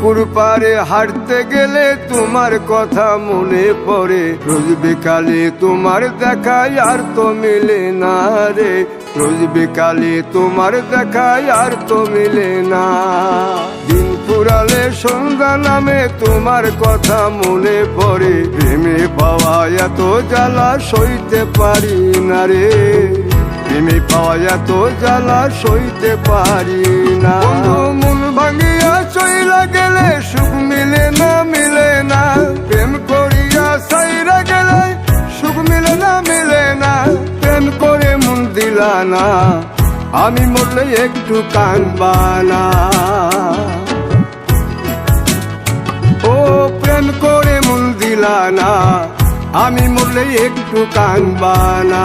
পুকুর পাড়ে হাঁটতে গেলে তোমার কথা মনে পড়ে, রোজ বিকালে তোমার দেখা আর তো মিলে না রে, রোজ বিকালে তোমার দেখা আর তো মিলে না। দিন ফুরালে সন্ধ্যা নামে তোমার কথা মনে পড়ে, প্রেমে পাওয়া এত জ্বালা সইতে পারি না রে, প্রেমে পাওয়া এত জ্বালা সইতে পারি না। মন ভাঙিয়া চইলা গেলে সুখ মিলে না, মিলে না, প্রেম করিয়া সাইরা গেলে সুখ মিলে না, মিলে না, প্রেম করে মন দিলা না, আমি মরলে একটু কাঁদবা না। ও প্রেম করে মন দিলা না, আমি মরলে একটু কাঁদবা না।